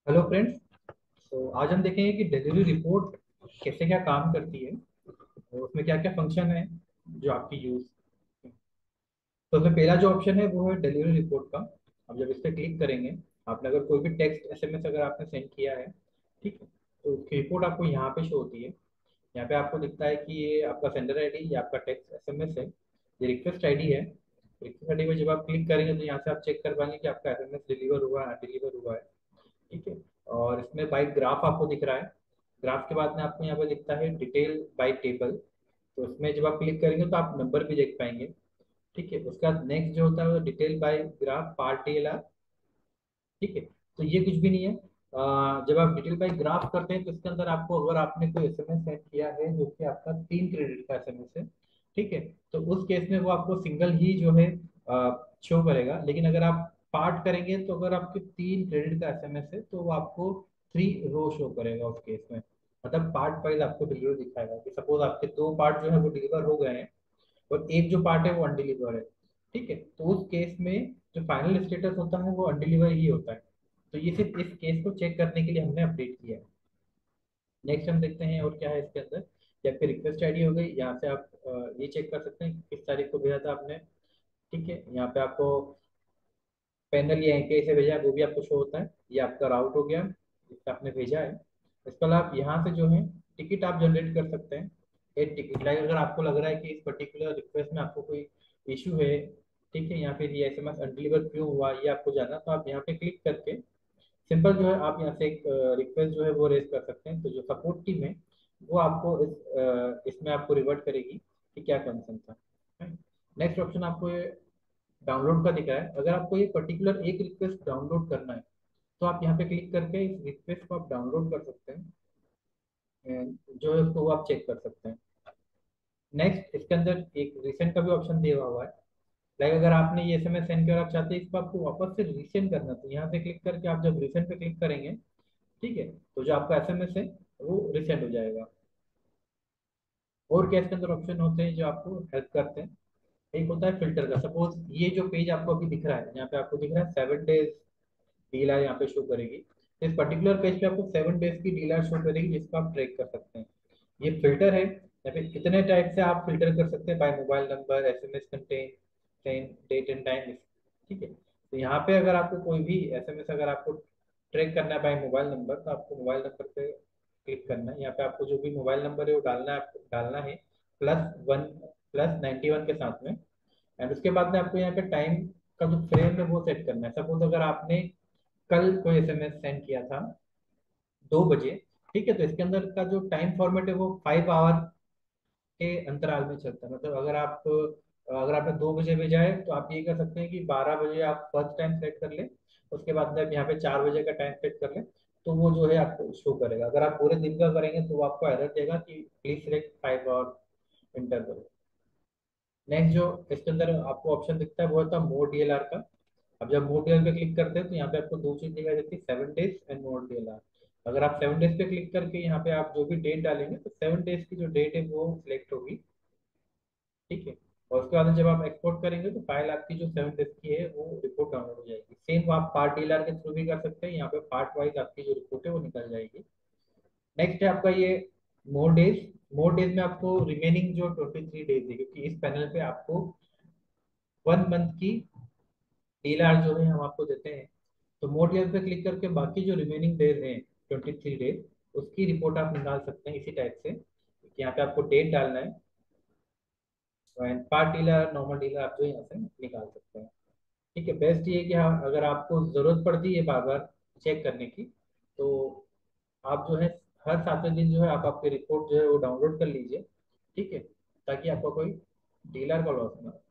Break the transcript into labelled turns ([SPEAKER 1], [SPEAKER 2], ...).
[SPEAKER 1] Hello friends. तो आज हम देखेंगे कि डिलीवरी रिपोर्ट कैसे क्या काम करती है और उसमें क्या क्या फंक्शन है जो आपकी यूज। तो उसमें पहला जो ऑप्शन है वो है डिलीवरी रिपोर्ट का। अब जब इस पर क्लिक करेंगे, आपने अगर कोई भी टेक्स्ट एसएमएस अगर आपने सेंड किया है, ठीक है, तो उसकी रिपोर्ट आपको यहाँ पे शो होती है। यहाँ पे आपको दिखता है कि ये आपका सेंडर आईडी, ये आपका टेक्स्ट एसएमएस है, ये रिक्वेस्ट आईडी है। रिक्वेस्ट आईडी पे जब आप क्लिक करेंगे तो यहाँ से आप चेक कर पाएंगे कि आपका एसएमएस डिलीवर हुआ है, डिलीवर हुआ है। ठीक है। और इसमें बाई ग्राफ आपको दिख रहा है। ग्राफ के बाद में आपको यहाँ पे दिखता है डिटेल बाई टेबल। तो इसमें जब आप क्लिक करेंगे तो आप नंबर भी देख पाएंगे। ठीक है। उसके बाद नेक्स्ट जो होता है वो डिटेल बाई ग्राफ पार्ट टेलर। ठीक है। तो ये कुछ भी नहीं है। जब आप डिटेल बाई ग्राफ करते हैं तो इसके अंदर आपको, अगर आपने कोई एसएमएस सेंड किया है जो कि आपका 3 क्रेडिट का एसएमएस है, ठीक है, तो उस केस में वो आपको सिंगल ही जो है शो करेगा। लेकिन अगर आप पार्ट करेंगे तो अगर आपके 3 क्रेडिट का एसएमएस है तो वो आपको 3 रो शो करेगा उस केस में। मतलब पार्ट वाइज आपको डिलीवर दिखाएगा कि सपोज आपके 2 पार्ट जो है वो डिलीवर हो गए हैं और एक जो पार्ट है वो अनडिलीवर है। ठीक है। तो उस केस में जो फाइनल स्टेटस होता है वो अनडिलीवर ही होता है। तो ये सिर्फ इस केस को चेक करने के लिए हमने अपडेट किया है। नेक्स्ट हम देखते हैं और क्या है इसके अंदर। ये आपकी रिक्वेस्ट आईडी हो गई। यहाँ से आप ये चेक कर सकते हैं कि किस तारीख को भेजा था आपने। ठीक है। यहाँ पे आपको पैनल या एंके से भेजा है वो भी आपको शो होता है। ये आपका राउट हो गया जिससे आपने भेजा है। इस पर आप यहाँ से जो है टिकट आप जनरेट कर सकते हैं। एक टिकट लाइक अगर आपको लग रहा है कि इस पर्टिकुलर रिक्वेस्ट में आपको कोई इशू है, ठीक है, या फिर ये एसएमएस अनडिलीवर क्यों हुआ ये आपको जानना, तो आप यहाँ पे क्लिक करके सिंपल जो है आप यहाँ से एक रिक्वेस्ट जो है वो रेज कर सकते हैं। तो जो सपोर्ट टीम है वो आपको इसमें आपको रिवर्ट करेगी कि क्या कंसर्न था। नेक्स्ट ऑप्शन आपको डाउनलोड का दिख रहा है। अगर आपको ये पर्टिकुलर एक रिक्वेस्ट डाउनलोड करना है तो आप यहाँ पे क्लिक करके इस रिक्वेस्ट को आप डाउनलोड कर सकते हैं। And जो है उसको वो आप चेक कर सकते हैं। नेक्स्ट इसके अंदर एक रिसेंट का भी ऑप्शन दिया हुआ है। लाइक अगर आपने ये एसएमएस सेंड किया और आप चाहते हैं इसको आपको वापस से रिसेंड करना, तो यहाँ से क्लिक करके आप जब रिसेंड पे क्लिक करेंगे, ठीक है, तो जो आपका एसएमएस है वो रिसेंड हो जाएगा। और क्या इसके अंदर ऑप्शन होते हैं जो आपको हेल्प करते हैं। एक होता है फिल्टर का। सपोज ये जो पेज आपको अभी दिख रहा है, यहाँ पे आपको दिख रहा है 7 डेज डीलर यहाँ पे शो करेगी। तो इस पर्टिकुलर पेज पे आपको 7 डेज की डीलर शो करेगी जिसको आप ट्रैक कर सकते हैं। ये फिल्टर है, या फिर कितने टाइप से आप फिल्टर कर सकते हैं, by mobile number, SMS content, date and time. ठीक है। तो यहाँ पे अगर आपको कोई भी एसएमएस अगर आपको ट्रैक करना है बाय मोबाइल नंबर, तो आपको मोबाइल नंबर पे क्लिक करना है। यहाँ पे आपको जो भी मोबाइल नंबर है वो डालना है, आपको डालना है +1 +91 के साथ में। एंड उसके बाद में आपको यहाँ पे टाइम का जो फ्रेम है वो सेट करना है। सपोज अगर आपने कल कोई एसएमएस सेंड किया था 2 बजे, ठीक है, तो इसके अंदर का जो टाइम फॉर्मेट है वो 5 आवर के अंतराल में चलता है। मतलब अगर आपने 2 बजे भेजा है तो आप ये कर सकते हैं कि 12 बजे आप फर्स्ट टाइम सेट कर लें। उसके बाद में आप यहाँ पे 4 बजे का टाइम सेट कर लें। तो वो जो है आपको शो करेगा। अगर आप पूरे दिन का करेंगे तो वो आपको एरर देगा कि please select 5 hour interval. Next जो इसके अंदर आपको ऑप्शन दिखता है वो होता है मोर डीएलआर का। अब जब मोड डीएल पे क्लिक करते हैं तो यहाँ पे आपको 2 चीज दिखाई देती है, 7 डेज एंड मोड डीएलआर। अगर आप 7 डेज पे क्लिक करके यहाँ पे आप जो भी डेट डालेंगे तो 7 डेज की जो डेट है वो सिलेक्ट होगी। ठीक है। और उसके बाद जब आप एक्सपोर्ट करेंगे तो फाइल आपकी जो 7 डेज की है वो रिपोर्ट डाउनलोड हो जाएगी। सेम आप पार्ट डीएलआर के थ्रू भी कर सकते हैं। यहाँ पे पार्ट वाइज आपकी जो रिपोर्ट है वो निकल जाएगी। नेक्स्ट है आपका ये मोर डेज। मोर डेज में आपको रिमेनिंग जो 23 डेज है, क्योंकि इस पैनल पे आपको 1 मंथ की डीएलआर जो है हम आपको देते हैं। तो मोड लेयर पे क्लिक करके बाकी जो रिमेनिंग डेज हैं, 23 डेज, उसकी रिपोर्ट आप निकाल सकते हैं इसी टाइप से। यहाँ पे आपको डेट डालना है and part dealer normal dealer आप जो यहाँ से निकाल सकते हैं। ठीक है। बेस्ट ये है कि हाँ, अगर आपको जरूरत पड़ती है बार बार चेक करने की, तो आप जो है हर 7वें दिन जो है आप आपकी रिपोर्ट जो है वो डाउनलोड कर लीजिए। ठीक है। ताकि आपका कोई डीलर का लॉस ना हो।